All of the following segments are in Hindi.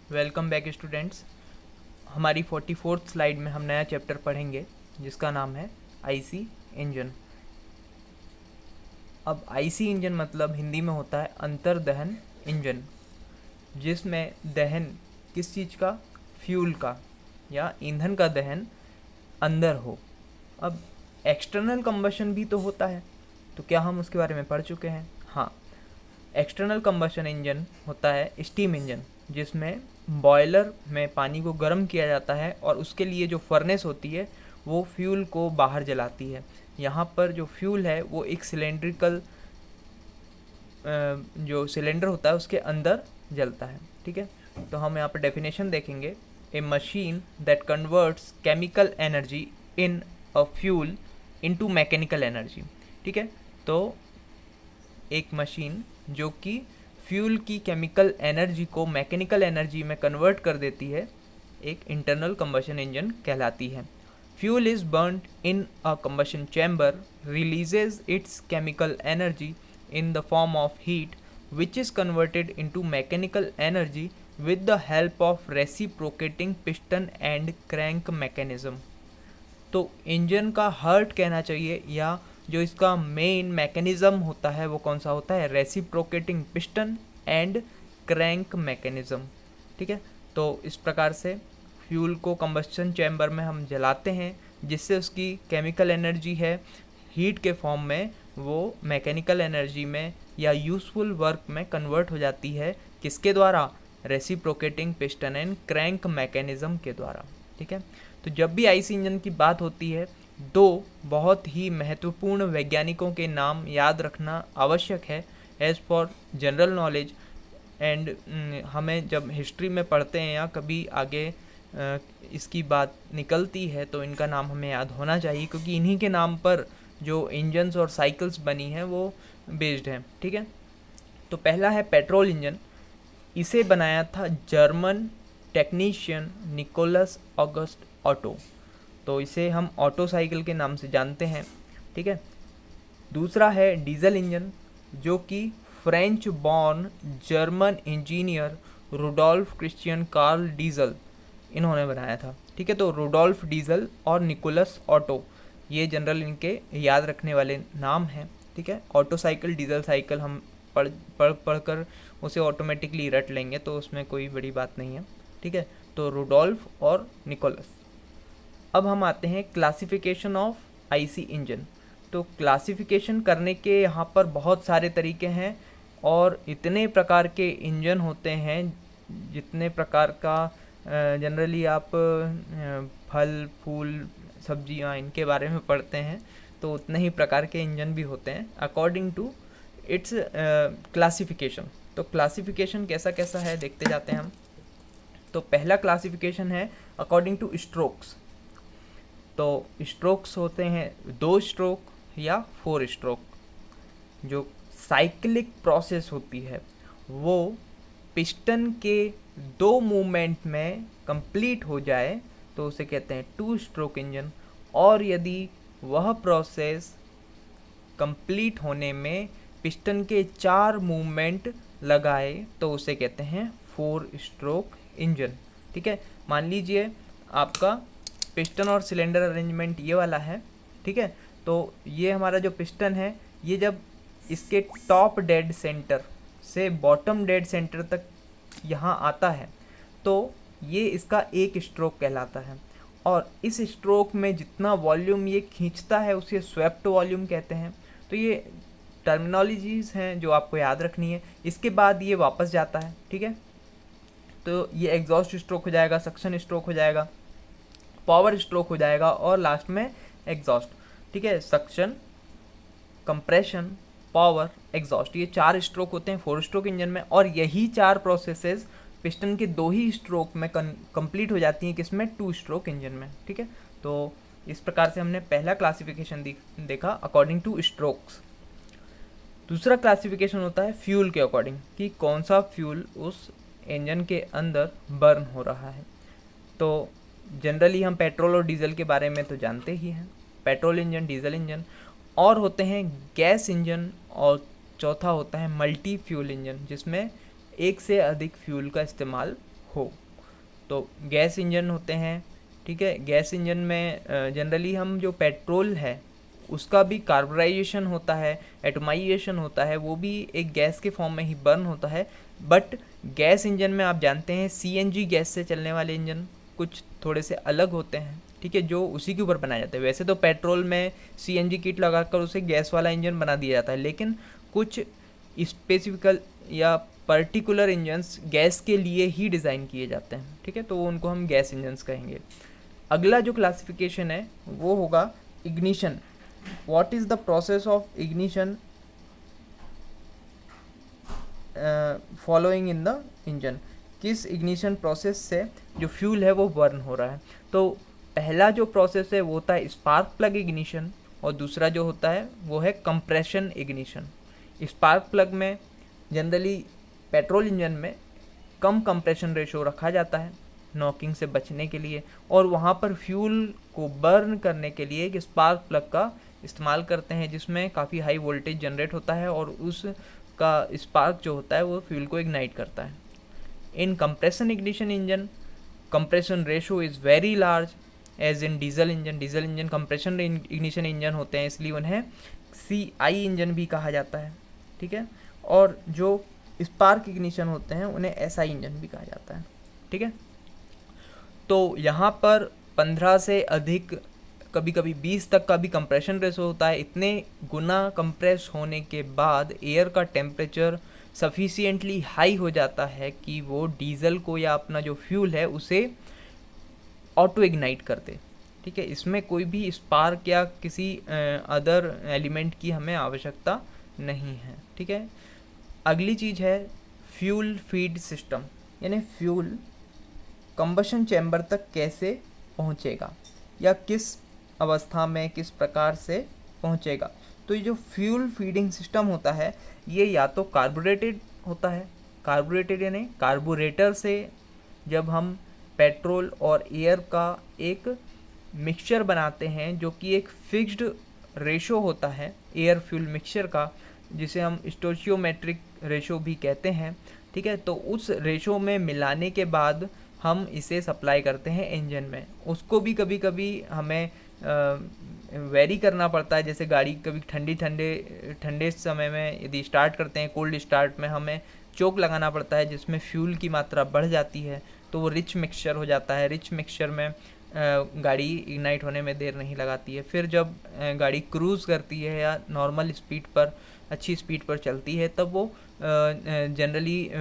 Welcome back students. हमारी 44th स्लाइड में हम नया चैप्टर पढ़ेंगे जिसका नाम है आईसी इंजन। अब आईसी इंजन मतलब हिंदी में होता है अंतर्दहन इंजन, जिसमें दहन किस चीज़ का, फ्यूल का या ईंधन का दहन अंदर हो। अब एक्सटर्नल कंबशन भी तो होता है, तो क्या हम उसके बारे में पढ़ चुके हैं? हाँ, एक्सटर्नल कंबशन इंजन होता है स्टीम इंजन, जिसमें बॉयलर में पानी को गर्म किया जाता है और उसके लिए जो फर्नेस होती है वो फ्यूल को बाहर जलाती है। यहाँ पर जो फ्यूल है वो एक सिलेंड्रिकल जो सिलेंडर होता है उसके अंदर जलता है। ठीक है, तो हम यहाँ पर डेफिनेशन देखेंगे। A machine that converts chemical energy in a fuel into mechanical energy. ठीक है, तो एक मशीन जो कि फ्यूल की केमिकल एनर्जी को मैकेनिकल एनर्जी में कन्वर्ट कर देती है, एक इंटरनल कंबशन इंजन कहलाती है। Fuel is burned in a combustion chamber, releases its chemical energy in the form of heat, which is converted into mechanical energy with the help of reciprocating piston and crank mechanism। तो इंजन का हार्ट कहना चाहिए, या जो इसका मेन मैकेनिज्म होता है वो कौन सा होता है? Reciprocating piston and crank mechanism. ठीक है, तो इस प्रकार से फ्यूल को कंबस्शन चैम्बर में हम जलाते हैं, जिससे उसकी केमिकल एनर्जी है हीट के फॉर्म में वो मैकेनिकल एनर्जी में या यूज़फुल वर्क में कन्वर्ट हो जाती है। किसके द्वारा? Reciprocating piston and crank mechanism के द्वारा। ठीक है, तो जब भी आईसी इंजन की बात होती है, दो बहुत ही महत्वपूर्ण वैज्ञानिकों के नाम याद रखना आवश्यक है as for general knowledge. And हमें जब हिस्ट्री में पढ़ते हैं या कभी आगे इसकी बात निकलती है तो इनका नाम हमें याद होना चाहिए, क्योंकि इन्हीं के नाम पर जो इंजन्स और साइकिल्स बनी हैं वो बेस्ड हैं। ठीक है, तो पहला है पेट्रोल इंजन। इसे बनाया था German technician Nikolaus August Otto, तो इसे हम ऑटो साइकिल के नाम से जानते हैं। ठीक है, दूसरा है डीजल इंजन, जो कि French born German engineer Rudolf Christian Karl Diesel इन्होंने बनाया था। ठीक है, तो रुडोल्फ डीजल और निकोलस ऑटो ये जनरल इनके याद रखने वाले नाम हैं। ठीक है, ऑटो साइकिल डीजल साइकिल हम पढ़ कर उसे ऑटोमेटिकली रट लेंगे, तो उसमें कोई बड़ी बात नहीं है। ठीक है, तो रुडोल्फ और निकोलस। अब हम आते हैं क्लासिफिकेशन ऑफ आईसी इंजन। तो क्लासिफिकेशन करने के यहाँ पर बहुत सारे तरीके हैं और इतने प्रकार के इंजन होते हैं, जितने प्रकार का जनरली आप फल फूल सब्जियाँ इनके बारे में पढ़ते हैं, तो उतने ही प्रकार के इंजन भी होते हैं अकॉर्डिंग टू इट्स क्लासिफिकेशन। तो क्लासिफिकेशन कैसा कैसा है देखते जाते हैं हम। तो पहला क्लासिफिकेशन है अकॉर्डिंग टू स्ट्रोक्स। तो स्ट्रोक्स होते हैं 2 स्ट्रोक या 4 स्ट्रोक। जो साइक्लिक प्रोसेस होती है वो पिस्टन के 2 मूवमेंट में कंप्लीट हो जाए तो उसे कहते हैं 2 स्ट्रोक इंजन, और यदि वह प्रोसेस कंप्लीट होने में पिस्टन के 4 मूवमेंट लगाए तो उसे कहते हैं 4 स्ट्रोक इंजन। ठीक है, मान लीजिए आपका पिस्टन और सिलेंडर अरेंजमेंट ये वाला है। ठीक है, तो ये हमारा जो पिस्टन है, ये जब इसके टॉप डेड सेंटर से बॉटम डेड सेंटर तक यहाँ आता है तो ये इसका एक स्ट्रोक कहलाता है, और इस स्ट्रोक में जितना वॉल्यूम ये खींचता है उसे स्वेप्ट वॉल्यूम कहते हैं। तो ये टर्मिनोलॉजीज़ हैं जो आपको याद रखनी है। इसके बाद ये वापस जाता है। ठीक है, तो ये एग्जॉस्ट स्ट्रोक हो जाएगा, सक्शन स्ट्रोक हो जाएगा, पावर स्ट्रोक हो जाएगा और लास्ट में एग्जॉस्ट। ठीक है, सक्शन, कंप्रेशन, पावर, एग्जॉस्ट, ये 4 स्ट्रोक होते हैं 4 स्ट्रोक इंजन में, और यही 4 प्रोसेसेस पिस्टन के 2 ही स्ट्रोक में कंप्लीट हो जाती हैं किसमें? 2 स्ट्रोक इंजन में। ठीक है, तो इस प्रकार से हमने पहला क्लासिफिकेशन देखा अकॉर्डिंग टू स्ट्रोक्स। दूसरा क्लासिफिकेशन होता है फ्यूल के अकॉर्डिंग, कि कौन सा फ्यूल उस इंजन के अंदर बर्न हो रहा है। तो जनरली हम पेट्रोल और डीजल के बारे में तो जानते ही हैं, पेट्रोल इंजन, डीजल इंजन, और होते हैं गैस इंजन, और चौथा होता है मल्टी फ्यूल इंजन, जिसमें एक से अधिक फ्यूल का इस्तेमाल हो। तो गैस इंजन होते हैं, ठीक है। गैस इंजन में जनरली हम जो पेट्रोल है उसका भी कार्बोराइजेशन होता है, एटमाइजेशन होता है, वो भी एक गैस के फॉर्म में ही बर्न होता है। बट गैस इंजन में आप जानते हैं सीएनजी गैस से चलने वाले इंजन कुछ थोड़े से अलग होते हैं, ठीक है, जो उसी के ऊपर बनाए जाते हैं। वैसे तो पेट्रोल में सीएनजी किट लगाकर उसे गैस वाला इंजन बना दिया जाता है, लेकिन कुछ स्पेसिफिकल या पर्टिकुलर इंजन्स गैस के लिए ही डिज़ाइन किए जाते हैं, ठीक है, तो उनको हम गैस इंजन्स कहेंगे। अगला जो क्लासिफिकेशन है वो होगा ignition. What is the process of ignition following in the engine. किस इग्निशन प्रोसेस से जो फ्यूल है वो बर्न हो रहा है। तो पहला जो प्रोसेस है वो होता है स्पार्क प्लग इग्निशन, और दूसरा जो होता है वो है कंप्रेशन इग्निशन। स्पार्क प्लग में जनरली पेट्रोल इंजन में कम कंप्रेशन रेशो रखा जाता है नॉकिंग से बचने के लिए, और वहाँ पर फ्यूल को बर्न करने के लिए एक स्पार्क प्लग का इस्तेमाल करते हैं जिसमें काफ़ी हाई वोल्टेज जनरेट होता है और उसका स्पार्क जो होता है वो फ्यूल को इग्नाइट करता है। In compression ignition engine compression ratio is very large as in diesel engine. Diesel engine compression ignition engine होते हैं, इसलिए उन्हें CI इंजन भी कहा जाता है, ठीक है। और जो स्पार्क इग्निशन होते हैं उन्हें SI इंजन भी कहा जाता है, ठीक है। तो यहाँ पर 15 से अधिक, कभी कभी 20 तक का भी कंप्रेशन रेशो होता है। इतने गुना कंप्रेस होने के बाद एयर का टेम्परेचर सफिशिएंटली हाई हो जाता है कि वो डीजल को या अपना जो फ्यूल है उसे ऑटो इग्नाइट कर दे, ठीक है। इसमें कोई भी स्पार्क या किसी अदर एलिमेंट की हमें आवश्यकता नहीं है, ठीक है। अगली चीज़ है फ्यूल फीड सिस्टम, यानी फ्यूल कंबशन चैम्बर तक कैसे पहुंचेगा या किस अवस्था में किस प्रकार से पहुंचेगा। तो ये जो फ्यूल फीडिंग सिस्टम होता है ये या तो कार्बोरेटेड होता है, कार्बोरेटेड यानी कार्बोरेटर से जब हम पेट्रोल और एयर का एक मिक्सचर बनाते हैं जो कि एक फिक्स्ड रेशो होता है एयर फ्यूल मिक्सचर का, जिसे हम स्टोचियोमेट्रिक रेशो भी कहते हैं, ठीक है। तो उस रेशो में मिलाने के बाद हम इसे सप्लाई करते हैं इंजन में। उसको भी कभी कभी हमें वेरी करना पड़ता है, जैसे गाड़ी कभी ठंडे समय में यदि स्टार्ट करते हैं, कोल्ड स्टार्ट में हमें चोक लगाना पड़ता है जिसमें फ्यूल की मात्रा बढ़ जाती है तो वो रिच मिक्सचर हो जाता है। रिच मिक्सचर में गाड़ी इग्नाइट होने में देर नहीं लगाती है। फिर जब गाड़ी क्रूज़ करती है या नॉर्मल स्पीड पर, अच्छी स्पीड पर चलती है, तब वो जनरली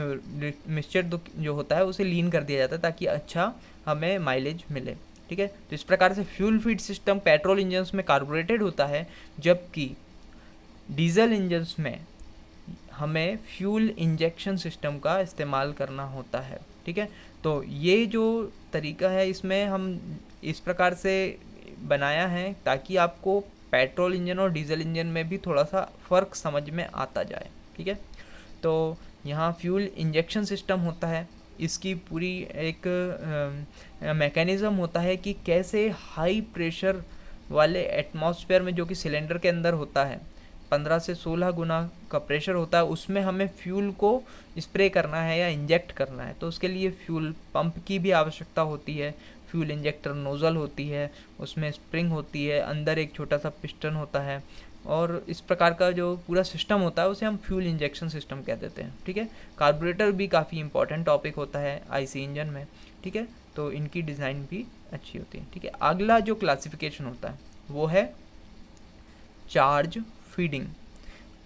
मिक्सचर जो होता है उसे लीन कर दिया जाता है ताकि अच्छा हमें माइलेज मिले, ठीक है। तो इस प्रकार से fuel feed system petrol engines में कार्बोरेटेड होता है, जबकि डीजल इंजन्स में हमें फ्यूल इंजेक्शन सिस्टम का इस्तेमाल करना होता है, ठीक है। तो ये जो तरीका है इसमें हम इस प्रकार से बनाया है ताकि आपको पेट्रोल इंजन और डीजल इंजन में भी थोड़ा सा फ़र्क समझ में आता जाए, ठीक है। तो यहाँ फ्यूल इंजेक्शन सिस्टम होता है, इसकी पूरी एक मैकेनिज़्म होता है कि कैसे हाई प्रेशर वाले एटमॉस्फेयर में जो कि सिलेंडर के अंदर होता है 15 से 16 गुना का प्रेशर होता है, उसमें हमें फ्यूल को स्प्रे करना है या इंजेक्ट करना है। तो उसके लिए फ्यूल पंप की भी आवश्यकता होती है, फ्यूल इंजेक्टर नोज़ल होती है, उसमें स्प्रिंग होती है, अंदर एक छोटा सा पिस्टन होता है, और इस प्रकार का जो पूरा सिस्टम होता है उसे हम फ्यूल इंजेक्शन सिस्टम कह देते हैं, ठीक है। कार्बोरेटर भी काफ़ी इंपॉर्टेंट टॉपिक होता है आईसी इंजन में, ठीक है। तो इनकी डिज़ाइन भी अच्छी होती है, ठीक है। अगला जो क्लासिफिकेशन होता है वो है चार्ज फीडिंग।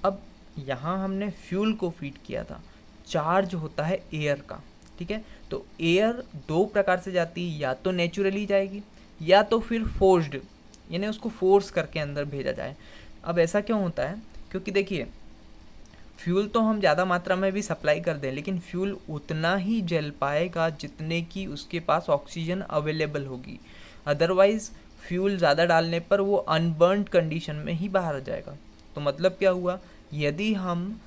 अब यहाँ हमने फ्यूल को फीड किया था, चार्ज होता है एयर का, ठीक है। तो एयर दो प्रकार से जाती है, या तो नेचुरली जाएगी या तो फिर फोर्स्ड, यानी उसको फोर्स करके अंदर भेजा जाए। अब ऐसा क्यों होता है, क्योंकि देखिए फ्यूल तो हम ज़्यादा मात्रा में भी सप्लाई कर दें लेकिन फ्यूल उतना ही जल पाएगा जितने की उसके पास ऑक्सीजन अवेलेबल होगी। अदरवाइज़ फ्यूल ज़्यादा डालने पर वो अनबर्न्ड कंडीशन में ही बाहर आ जाएगा। तो मतलब क्या हुआ, यदि हम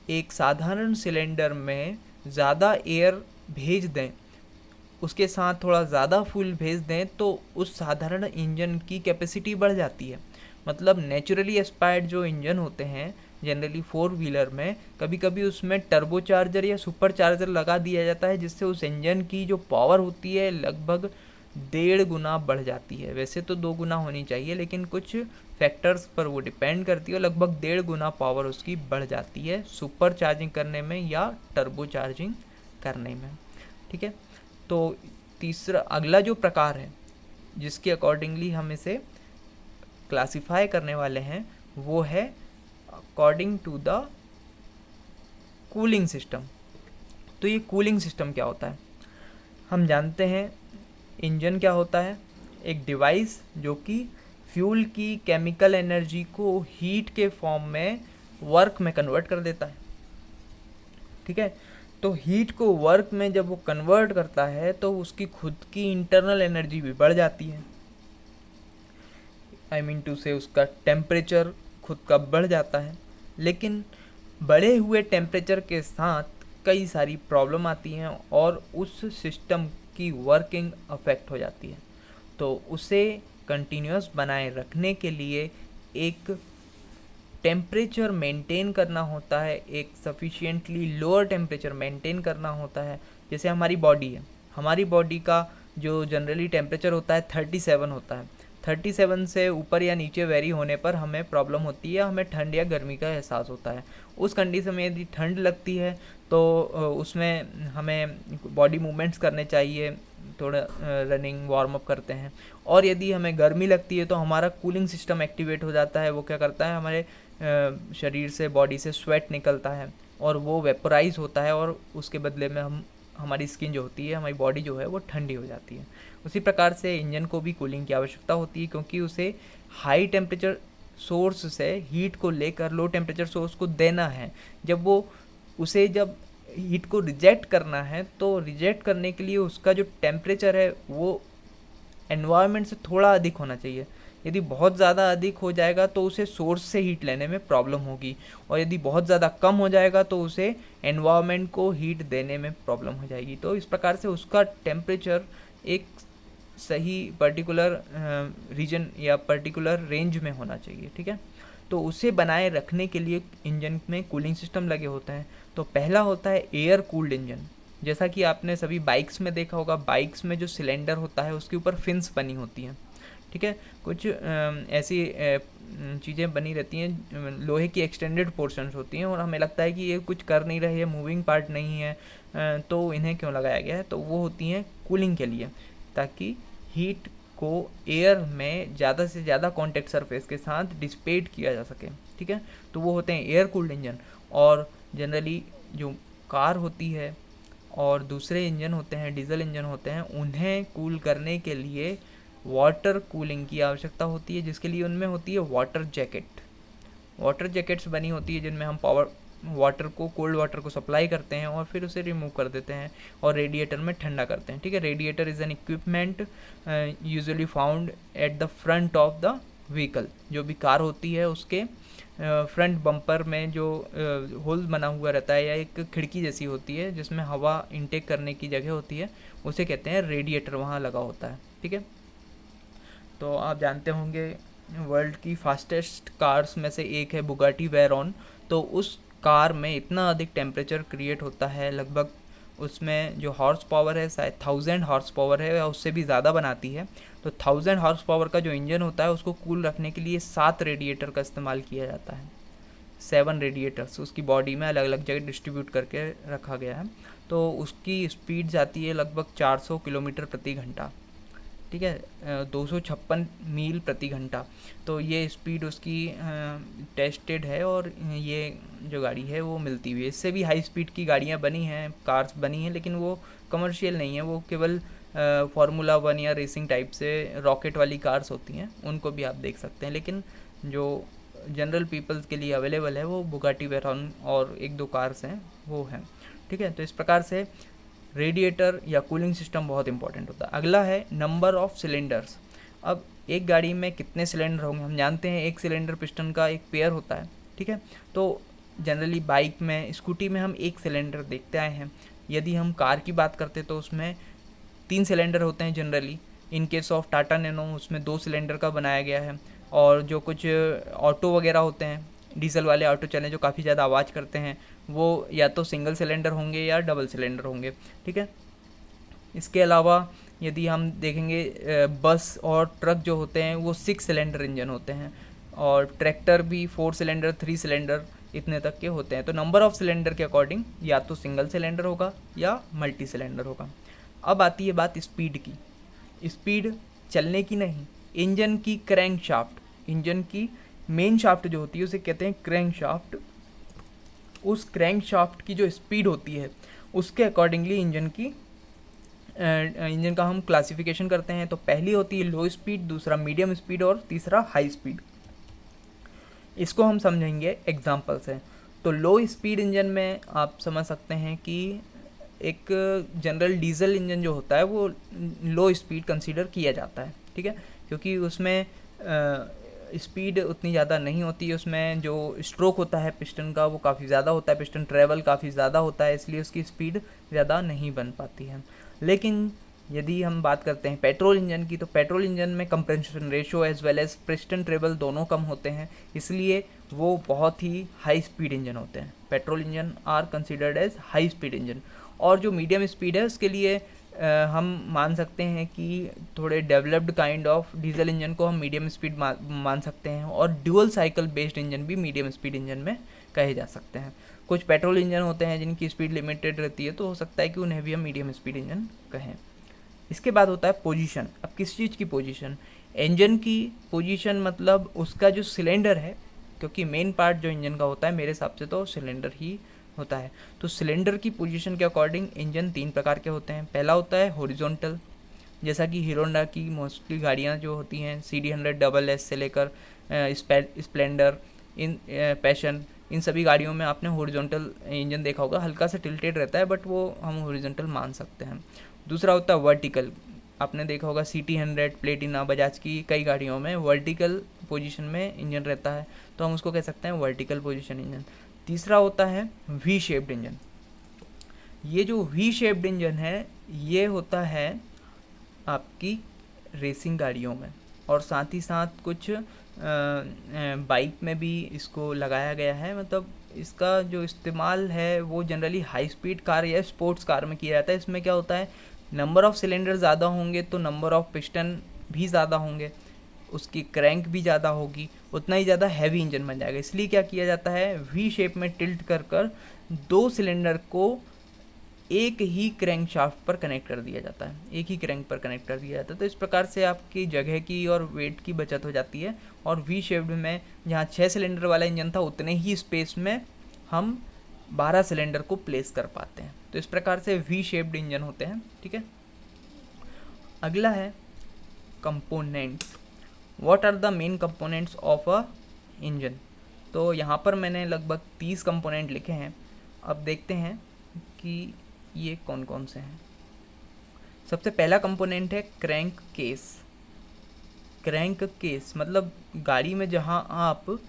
एक साधारण सिलेंडर में ज़्यादा एयर भेज दें, उसके साथ थोड़ा ज़्यादा फ्यूल भेज दें, तो उस साधारण इंजन की कैपेसिटी बढ़ जाती है। मतलब नेचुरली एस्पायर्ड जो इंजन होते हैं जनरली 4 व्हीलर में कभी कभी उसमें टर्बो चार्जर या सुपर चार्जर लगा दिया जाता है, जिससे उस इंजन की जो पावर होती है लगभग 1.5 गुना बढ़ जाती है। वैसे तो 2 गुना होनी चाहिए, लेकिन कुछ फैक्टर्स पर वो डिपेंड करती है, लगभग 1.5 गुना पावर उसकी बढ़ जाती है सुपर चार्जिंग करने में या टर्बो चार्जिंग करने में। ठीक है, तो तीसरा अगला जो प्रकार है जिसके अकॉर्डिंगली हम इसे क्लासिफाई करने वाले हैं वो है according to the cooling system. तो ये कूलिंग सिस्टम क्या होता है? हम जानते हैं इंजन क्या होता है, एक डिवाइस जो कि फ्यूल की केमिकल एनर्जी को हीट के फॉर्म में वर्क में कन्वर्ट कर देता है। ठीक है, तो हीट को वर्क में जब वो कन्वर्ट करता है तो उसकी खुद की इंटरनल एनर्जी भी बढ़ जाती है। आई मीन टू से उसका टेम्परेचर खुद का बढ़ जाता है, लेकिन बढ़े हुए टेम्परेचर के साथ कई सारी प्रॉब्लम आती हैं और उस सिस्टम की वर्किंग अफेक्ट हो जाती है। तो उसे कंटिन्यूस बनाए रखने के लिए एक टेम्परेचर मेंटेन करना होता है, एक सफिशिएंटली लोअर टेम्परेचर मेंटेन करना होता है। जैसे हमारी बॉडी है, हमारी बॉडी का जो जनरली टेम्परेचर होता है 37 होता है। 37 से ऊपर या नीचे वेरी होने पर हमें प्रॉब्लम होती है, हमें ठंड या गर्मी का एहसास होता है। उस कंडीशन में यदि ठंड लगती है तो उसमें हमें बॉडी मूवमेंट्स करने चाहिए, थोड़ा रनिंग वार्म अप करते हैं। और यदि हमें गर्मी लगती है तो हमारा कूलिंग सिस्टम एक्टिवेट हो जाता है। वो क्या करता है, हमारे शरीर से, बॉडी से स्वेट निकलता है और वो वेपोराइज होता है और उसके बदले में हमारी स्किन जो होती है, हमारी बॉडी जो है वो ठंडी हो जाती है। उसी प्रकार से इंजन को भी कूलिंग की आवश्यकता होती है, क्योंकि उसे हाई टेम्परेचर सोर्स से हीट को लेकर लो टेम्परेचर सोर्स को देना है। जब हीट को रिजेक्ट करना है तो रिजेक्ट करने के लिए उसका जो टेम्परेचर है वो एनवायरनमेंट से थोड़ा अधिक होना चाहिए। यदि बहुत ज़्यादा अधिक हो जाएगा तो उसे सोर्स से हीट लेने में प्रॉब्लम होगी, और यदि बहुत ज़्यादा कम हो जाएगा तो उसे एनवायरनमेंट को हीट देने में प्रॉब्लम हो जाएगी। तो इस प्रकार से उसका टेम्परेचर एक सही पर्टिकुलर रीजन या पर्टिकुलर रेंज में होना चाहिए। ठीक है, तो उसे बनाए रखने के लिए इंजन में कूलिंग सिस्टम लगे होते हैं। तो पहला होता है एयर कूल्ड इंजन। जैसा कि आपने सभी बाइक्स में देखा होगा, बाइक्स में जो सिलेंडर होता है उसके ऊपर फिन्स बनी होती हैं। ठीक है, कुछ ऐसी चीज़ें बनी रहती हैं, लोहे की एक्सटेंडेड पोर्शंस होती हैं और हमें लगता है कि ये कुछ कर नहीं रही है, मूविंग पार्ट नहीं है, तो इन्हें क्यों लगाया गया है? तो वो होती हैं कूलिंग के लिए, ताकि हीट को एयर में ज़्यादा से ज़्यादा कॉन्टेक्ट सरफेस के साथ डिसिपेट किया जा सके। ठीक है, तो वो होते हैं एयर कूल्ड इंजन। और जनरली जो कार होती है और दूसरे इंजन होते हैं, डीजल इंजन होते हैं, उन्हें कूल करने के लिए वाटर कूलिंग की आवश्यकता होती है, जिसके लिए उनमें होती है वाटर जैकेट। वाटर जैकेट्स बनी होती है जिनमें हम कोल्ड वाटर को सप्लाई करते हैं और फिर उसे रिमूव कर देते हैं और रेडिएटर में ठंडा करते हैं। ठीक है, radiator is an equipment usually found at the front of the vehicle. जो भी कार होती है उसके फ्रंट बम्पर में जो होल बना हुआ रहता है या एक खिड़की जैसी होती है जिसमें हवा इनटेक करने की जगह होती है, उसे कहते हैं रेडिएटर, वहाँ लगा होता है। ठीक है, तो आप जानते होंगे वर्ल्ड की फास्टेस्ट कार्स में से एक है बुगाटी वेरॉन। तो उस कार में इतना अधिक टेम्परेचर क्रिएट होता है, लगभग उसमें जो हॉर्स पावर है शायद 1000 हॉर्स पावर है या उससे भी ज़्यादा बनाती है। तो 1000 हॉर्स पावर का जो इंजन होता है उसको कूल रखने के लिए 7 रेडिएटर का इस्तेमाल किया जाता है। 7 रेडिएटर्स उसकी बॉडी में अलग अलग जगह डिस्ट्रीब्यूट करके रखा गया है। तो उसकी स्पीड जाती है लगभग 400 किलोमीटर प्रति घंटा। ठीक है, 256 मील प्रति घंटा। तो ये स्पीड उसकी टेस्टेड है और ये जो गाड़ी है वो मिलती हुई है। इससे भी हाई स्पीड की गाड़ियाँ बनी हैं, कार्स बनी हैं, लेकिन वो कमर्शियल नहीं है, वो केवल फार्मूला 1 या रेसिंग टाइप से रॉकेट वाली कार्स होती हैं, उनको भी आप देख सकते हैं। लेकिन जो जनरल पीपल्स के लिए अवेलेबल है वो बुगाटी वेरॉन और 1-2 कार्स हैं वो हैं। ठीक है, तो इस प्रकार से रेडिएटर या कूलिंग सिस्टम बहुत इंपॉर्टेंट होता है। अगला है नंबर ऑफ सिलेंडर्स। अब एक गाड़ी में कितने सिलेंडर होंगे? हम जानते हैं एक सिलेंडर पिस्टन का एक पेयर होता है। ठीक है, तो जनरली बाइक में, स्कूटी में हम एक सिलेंडर देखते आए हैं। यदि हम कार की बात करते तो उसमें 3 सिलेंडर होते हैं generally. In case of Tata nano उसमें 2 सिलेंडर का बनाया गया है। और जो कुछ ऑटो वगैरह होते हैं डीजल वाले ऑटो चलें जो काफ़ी ज़्यादा आवाज़ करते हैं, वो या तो सिंगल सिलेंडर होंगे या डबल सिलेंडर होंगे, ठीक है। इसके अलावा यदि हम देखेंगे बस और ट्रक जो होते हैं वो 6 सिलेंडर इंजन होते हैं, और ट्रैक्टर भी 4 सिलेंडर 3 सिलेंडर इतने तक के होते हैं। तो नंबर ऑफ़ सिलेंडर के अकॉर्डिंग या तो सिंगल सिलेंडर होगा या मल्टी सिलेंडर होगा। अब आती है बात स्पीड की। स्पीड चलने की नहीं, इंजन की क्रैंक शाफ्ट, इंजन की मेन शाफ्ट जो होती है उसे कहते हैं क्रैंक शाफ्ट। उस क्रैंक शाफ्ट की जो स्पीड होती है उसके अकॉर्डिंगली इंजन का हम क्लासिफिकेशन करते हैं। तो पहली होती है लो स्पीड, दूसरा मीडियम स्पीड और तीसरा हाई स्पीड। इसको हम समझेंगे एग्जांपल से। तो लो स्पीड इंजन में आप समझ सकते हैं कि एक जनरल डीजल इंजन जो होता है वो लो स्पीड कंसीडर किया जाता है, ठीक है, क्योंकि उसमें स्पीड उतनी ज़्यादा नहीं होती है, उसमें जो स्ट्रोक होता है पिस्टन का वो काफ़ी ज़्यादा होता है, पिस्टन ट्रेवल काफ़ी ज़्यादा होता है, इसलिए उसकी स्पीड ज़्यादा नहीं बन पाती है। लेकिन यदि हम बात करते हैं पेट्रोल इंजन की, तो पेट्रोल इंजन में compression ratio as well as piston travel दोनों कम होते हैं, इसलिए वो बहुत ही हाई स्पीड इंजन होते हैं। Petrol engine are considered as high speed engine. और जो मीडियम स्पीड है उसके लिए हम मान सकते हैं कि थोड़े developed kind of diesel engine को हम मीडियम स्पीड मान सकते हैं, और ड्यूअल साइकिल बेस्ड इंजन भी मीडियम स्पीड इंजन में कहे जा सकते हैं। कुछ पेट्रोल इंजन होते हैं जिनकी स्पीड लिमिटेड रहती है, तो हो सकता है कि उन्हें भी हम मीडियम स्पीड इंजन कहें। इसके बाद होता है पोजीशन। अब किस चीज़ की पोजीशन? इंजन की पोजीशन मतलब उसका जो सिलेंडर है, क्योंकि मेन पार्ट जो इंजन का होता है मेरे हिसाब से तो सिलेंडर ही होता है। तो सिलेंडर की पोजीशन के अकॉर्डिंग इंजन 3 प्रकार के होते हैं। पहला होता है हॉरिजॉन्टल, जैसा कि हीरो होंडा की मोस्टली गाड़ियाँ जो होती हैं CD100 डबल एस से लेकर स्प्लेंडर, पैशन, इन सभी गाड़ियों में आपने हॉरिजॉन्टल इंजन देखा होगा। हल्का सा टिल्टेड रहता है बट वो हम हॉरिजॉन्टल मान सकते हैं। दूसरा होता है वर्टिकल, आपने देखा होगा CT100, प्लेटिना, बजाज की कई गाड़ियों में वर्टिकल पोजीशन में इंजन रहता है, तो हम उसको कह सकते हैं वर्टिकल पोजीशन इंजन। तीसरा होता है वी शेप्ड इंजन। ये जो वी शेप्ड इंजन है ये होता है आपकी रेसिंग गाड़ियों में, और साथ ही साथ कुछ बाइक में भी इसको लगाया गया है। मतलब इसका जो इस्तेमाल है वो जनरली हाई स्पीड कार या स्पोर्ट्स कार में किया जाता है। इसमें क्या होता है, नंबर ऑफ़ सिलेंडर ज़्यादा होंगे तो नंबर ऑफ़ पिस्टन भी ज़्यादा होंगे, उसकी क्रैंक भी ज़्यादा होगी, उतना ही ज़्यादा हैवी इंजन बन जाएगा। इसलिए क्या किया जाता है, वी शेप में टिल्ट कर कर 2 सिलेंडर को एक ही क्रैंक शाफ्ट पर कनेक्ट कर दिया जाता है, एक ही क्रैंक पर कनेक्ट कर दिया जाता है। तो इस प्रकार से आपकी जगह की और वेट की बचत हो जाती है। और वी शेप्ड में जहाँ 6 सिलेंडर वाला इंजन था उतने ही स्पेस में हम 12 सिलेंडर को प्लेस कर पाते हैं। तो इस प्रकार से वी शेप्ड इंजन होते हैं, ठीक है। अगला है components. What are the main components of a engine? तो यहाँ पर मैंने लगभग 30 कंपोनेंट लिखे हैं। अब देखते हैं कि ये कौन कौन से हैं। सबसे पहला कंपोनेंट है क्रैंक केस। क्रैंक केस मतलब गाड़ी में जहाँ आप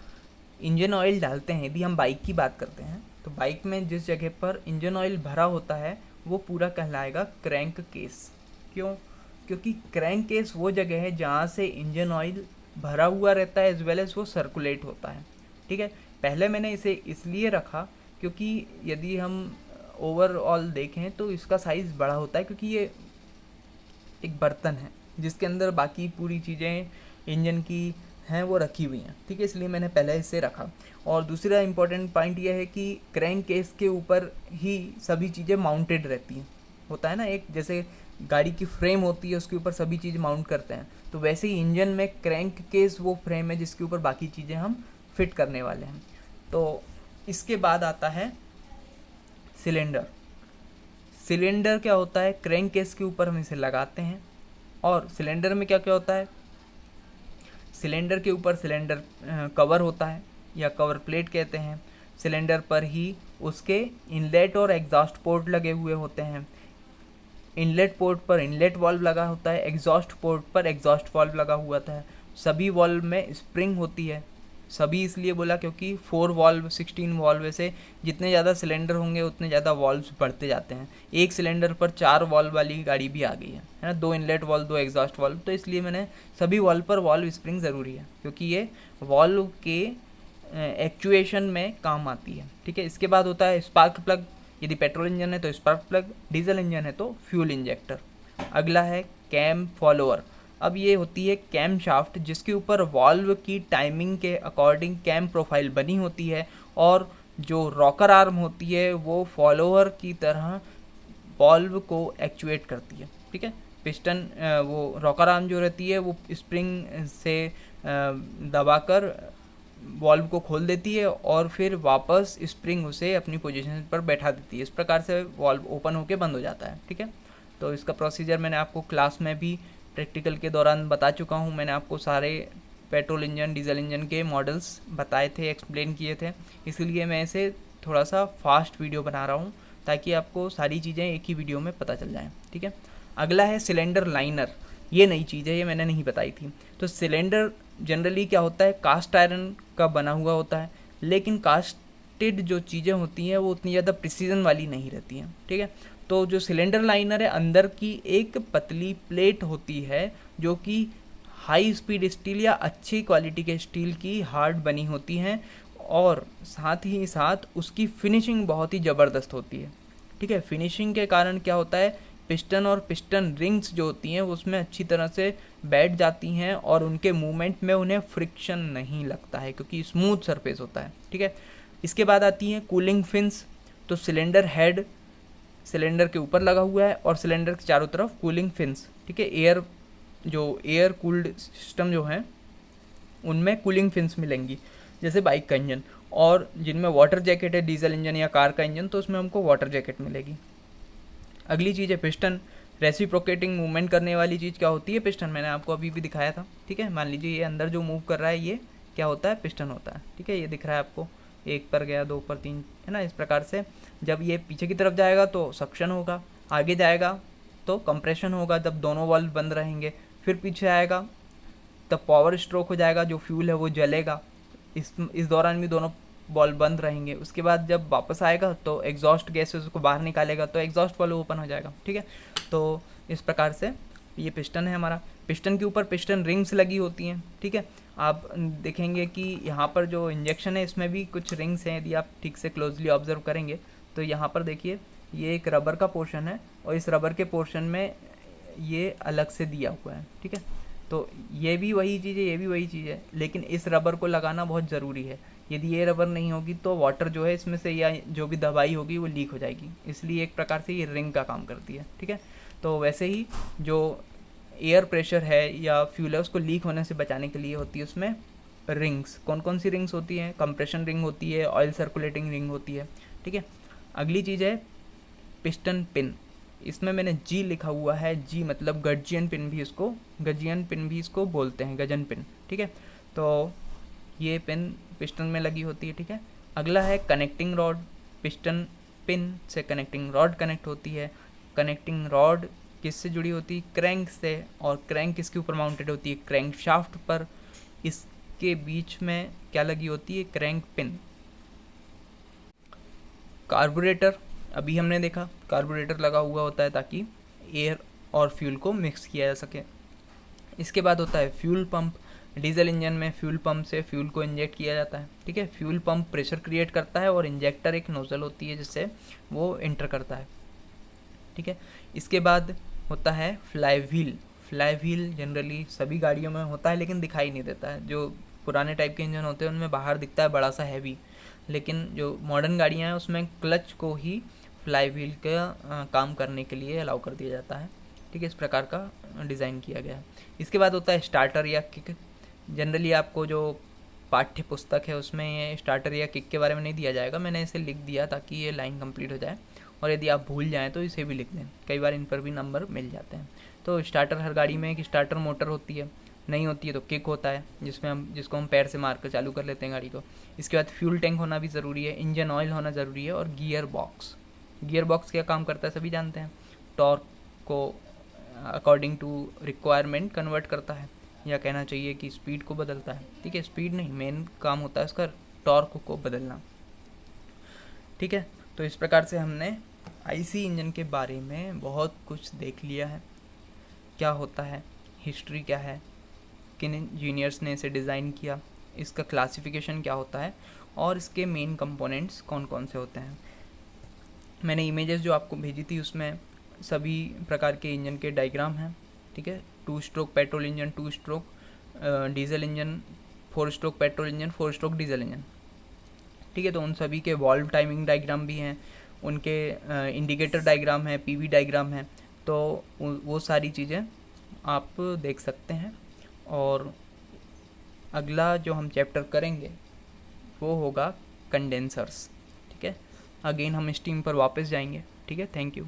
इंजन ऑयल डालते हैं, यदि हम बाइक की बात करते हैं तो बाइक में जिस जगह पर इंजन ऑयल भरा होता है वो पूरा कहलाएगा क्रैंक केस। क्यों? क्योंकि क्रैंक केस वो जगह है जहाँ से इंजन ऑयल भरा हुआ रहता है एज वेल एज वो सर्कुलेट होता है, ठीक है। पहले मैंने इसे इसलिए रखा क्योंकि यदि हम ओवरऑल देखें तो इसका साइज़ बड़ा होता है, क्योंकि ये एक बर्तन है जिसके अंदर बाकी पूरी चीज़ें इंजन की हैं वो रखी हुई हैं, ठीक है, इसलिए मैंने पहले इसे रखा। और दूसरा इम्पॉर्टेंट पॉइंट यह है कि क्रैंक केस के ऊपर ही सभी चीज़ें माउंटेड रहती हैं। होता है ना, एक जैसे गाड़ी की फ्रेम होती है उसके ऊपर सभी चीज़ माउंट करते हैं, तो वैसे ही इंजन में क्रैंक केस वो फ्रेम है जिसके ऊपर बाकी चीज़ें हम फिट करने वाले हैं। तो इसके बाद आता है सिलेंडर। सिलेंडर क्या होता है, क्रैंक केस के ऊपर हम इसे लगाते हैं। और सिलेंडर में क्या क्या होता है, सिलेंडर के ऊपर सिलेंडर कवर होता है या कवर प्लेट कहते हैं। सिलेंडर पर ही उसके इनलेट और एग्जॉस्ट पोर्ट लगे हुए होते हैं। इनलेट पोर्ट पर इनलेट वाल्व लगा होता है, एग्जॉस्ट पोर्ट पर एग्जॉस्ट वाल्व लगा हुआ था। सभी वाल्व में स्प्रिंग होती है। सभी इसलिए बोला क्योंकि 4 वाल्व 16 वाल्व से जितने ज़्यादा सिलेंडर होंगे उतने ज़्यादा वाल्व्स बढ़ते जाते हैं। एक सिलेंडर पर 4 वाल्व वाली गाड़ी भी आ गई है ना, 2 इनलेट वाल्व 2 एग्जॉस्ट वाल्व। तो इसलिए मैंने सभी वाल्व पर वाल्व स्प्रिंग ज़रूरी है, क्योंकि ये वाल्व के एक्चुएशन में काम आती है। ठीक है, इसके बाद होता है स्पार्क प्लग, यदि पेट्रोल इंजन है तो स्पार्क प्लग, डीजल इंजन है तो फ्यूल इंजेक्टर। अगला है कैम फॉलोअर। अब ये होती है कैम शाफ्ट जिसके ऊपर वॉल्व की टाइमिंग के अकॉर्डिंग कैम प्रोफाइल बनी होती है और जो रॉकर आर्म होती है वो फॉलोअर की तरह वॉल्व को एक्चुएट करती है। ठीक है, पिस्टन वो रॉकर आर्म जो रहती है वो स्प्रिंग से दबाकर वॉल्व को खोल देती है और फिर वापस स्प्रिंग उसे अपनी पोजीशन पर बैठा देती है। इस प्रकार से वॉल्व ओपन होकर बंद हो जाता है। ठीक है, तो इसका प्रोसीजर मैंने आपको क्लास में भी प्रैक्टिकल के दौरान बता चुका हूँ। मैंने आपको सारे पेट्रोल इंजन डीजल इंजन के मॉडल्स बताए थे, एक्सप्लेन किए थे, इसलिए मैं इसे थोड़ा सा फास्ट वीडियो बना रहा हूँ ताकि आपको सारी चीज़ें एक ही वीडियो में पता चल जाएँ। ठीक है, अगला है सिलेंडर लाइनर। ये नई चीज़ है, ये मैंने नहीं बताई थी। तो सिलेंडर जनरली क्या होता है, कास्ट आयरन का बना हुआ होता है, लेकिन कास्टेड जो चीज़ें होती हैं वो उतनी ज़्यादा प्रिसीजन वाली नहीं रहती हैं। ठीक है, तो जो सिलेंडर लाइनर है अंदर की एक पतली प्लेट होती है जो कि हाई स्पीड स्टील या अच्छी क्वालिटी के स्टील की हार्ड बनी होती हैं और साथ ही साथ उसकी फिनिशिंग बहुत ही ज़बरदस्त होती है। ठीक है, फिनिशिंग के कारण क्या होता है, पिस्टन और पिस्टन रिंग्स जो होती हैं उसमें अच्छी तरह से बैठ जाती हैं और उनके मूवमेंट में उन्हें फ्रिक्शन नहीं लगता है क्योंकि स्मूथ सरफेस होता है। ठीक है, इसके बाद आती हैं कूलिंग फिन्स। तो सिलेंडर हेड सिलेंडर के ऊपर लगा हुआ है और सिलेंडर के चारों तरफ कूलिंग फिन्स। ठीक है, एयर कूल्ड सिस्टम जो हैं उनमें कूलिंग फिन्स मिलेंगी जैसे बाइक का इंजन, और जिनमें वाटर जैकेट है डीजल इंजन या कार का इंजन तो उसमें हमको वाटर जैकेट मिलेगी। अगली चीज़ है पिस्टन। रेसिप्रोकेटिंग मूवमेंट करने वाली चीज़ क्या होती है, पिस्टन। मैंने आपको अभी भी दिखाया था। ठीक है, मान लीजिए ये अंदर जो मूव कर रहा है ये क्या होता है, पिस्टन होता है। ठीक है, ये दिख रहा है आपको, 1 पर गया, 2 पर, 3, है ना। इस प्रकार से जब ये पीछे की तरफ जाएगा तो सक्शन होगा, आगे जाएगा तो कंप्रेशन होगा जब दोनों वाल्व बंद रहेंगे, फिर पीछे आएगा तब पावर स्ट्रोक हो जाएगा, जो फ्यूल है वो जलेगा, इस दौरान भी दोनों बॉल बंद रहेंगे। उसके बाद जब वापस आएगा तो एग्जॉस्ट गैस उसको बाहर निकालेगा तो एग्जॉस्ट वाल्व ओपन हो जाएगा। ठीक है, तो इस प्रकार से ये पिस्टन है हमारा। पिस्टन के ऊपर पिस्टन रिंग्स लगी होती हैं। ठीक है, आप देखेंगे कि यहाँ पर जो इंजेक्शन है इसमें भी कुछ रिंग्स हैं, यदि आप ठीक से क्लोजली ऑब्जर्व करेंगे तो यहाँ पर देखिए ये एक रबर का पोर्शन है और इस रबर के पोर्शन में ये अलग से दिया हुआ है। ठीक है, तो ये भी वही चीज़ है, ये भी वही चीज़ है, लेकिन इस रबर को लगाना बहुत ज़रूरी है। यदि ये रबर नहीं होगी तो वाटर जो है इसमें से या जो भी दवाई होगी वो लीक हो जाएगी, इसलिए एक प्रकार से ये रिंग का काम करती है। ठीक है, तो वैसे ही जो एयर प्रेशर है या फ्यूल है उसको लीक होने से बचाने के लिए होती है उसमें रिंग्स। कौन कौन सी रिंग्स होती हैं, कंप्रेशन रिंग होती है, ऑयल सर्कुलेटिंग रिंग होती है। ठीक है, अगली चीज़ है पिस्टन पिन। इसमें मैंने जी लिखा हुआ है, जी मतलब गजियन पिन भी इसको बोलते हैं, गजन पिन। ठीक है, तो ये पिन पिस्टन में लगी होती है। ठीक है, अगला है कनेक्टिंग रॉड। पिस्टन पिन से कनेक्टिंग रॉड कनेक्ट होती है। कनेक्टिंग रॉड किससे जुड़ी होती है, क्रैंक से, और क्रैंक किसके ऊपर माउंटेड होती है, क्रैंक शाफ्ट पर। इसके बीच में क्या लगी होती है, क्रैंक पिन। कार्बोरेटर अभी हमने देखा, कार्बोरेटर लगा हुआ होता है ताकि एयर और फ्यूल को मिक्स किया जा सके। इसके बाद होता है फ्यूल पंप। डीजल इंजन में फ्यूल पंप से फ्यूल को इंजेक्ट किया जाता है। ठीक है, फ्यूल पंप प्रेशर क्रिएट करता है और इंजेक्टर एक नोजल होती है जिससे वो एंटर करता है। ठीक है, इसके बाद होता है fly wheel. Fly wheel generally सभी गाड़ियों में होता है लेकिन दिखाई नहीं देता है। जो पुराने टाइप के इंजन होते हैं उनमें बाहर दिखता है बड़ा सा हैवी, लेकिन जो मॉडर्न गाड़ियाँ हैं उसमें क्लच को ही फ्लाई व्हील का काम करने के लिए अलाउ कर दिया जाता है। ठीक है, इस प्रकार का डिज़ाइन किया गया है। इसके बाद होता है स्टार्टर या किक। जनरली आपको जो पाठ्य पुस्तक है उसमें ये स्टार्टर या किक के बारे में नहीं दिया जाएगा, मैंने इसे लिख दिया ताकि ये लाइन कंप्लीट हो जाए, और यदि आप भूल जाएँ तो इसे भी लिख दें, कई बार इन पर भी नंबर मिल जाते हैं। तो स्टार्टर हर गाड़ी में एक स्टार्टर मोटर होती है, नहीं होती है तो किक होता है जिसको हम पैर से मार कर चालू कर लेते हैं गाड़ी को। इसके बाद फ्यूल टैंक होना भी ज़रूरी है, इंजन ऑयल होना ज़रूरी है, और गियर बॉक्स। गियर बॉक्स क्या काम करता है सभी जानते हैं, टॉर्क को अकॉर्डिंग टू रिक्वायरमेंट कन्वर्ट करता है, या कहना चाहिए कि स्पीड को बदलता है। ठीक है, स्पीड नहीं, मेन काम होता है इसका टॉर्क को बदलना। ठीक है, तो इस प्रकार से हमने आईसी इंजन के बारे में बहुत कुछ देख लिया है, क्या होता है, हिस्ट्री क्या है, किन इंजीनियर्स ने इसे डिज़ाइन किया, इसका क्लासिफिकेशन क्या होता है और इसके मेन कंपोनेंट्स कौन कौन से होते हैं। मैंने इमेजेस जो आपको भेजी थी उसमें सभी प्रकार के इंजन के डायग्राम हैं, ठीक है। 2 stroke petrol engine, 2 stroke diesel engine, 4 stroke petrol engine, 4 stroke diesel engine, ठीक है। तो उन सभी के वॉल्व टाइमिंग डायग्राम भी हैं, उनके इंडिकेटर डायग्राम है, पीवी डायग्राम है, तो वो सारी चीज़ें आप देख सकते हैं। और अगला जो हम चैप्टर करेंगे वो होगा कंडेंसर्स, ठीक है। अगेन हम स्टीम पर वापस जाएंगे, ठीक है। Thank you.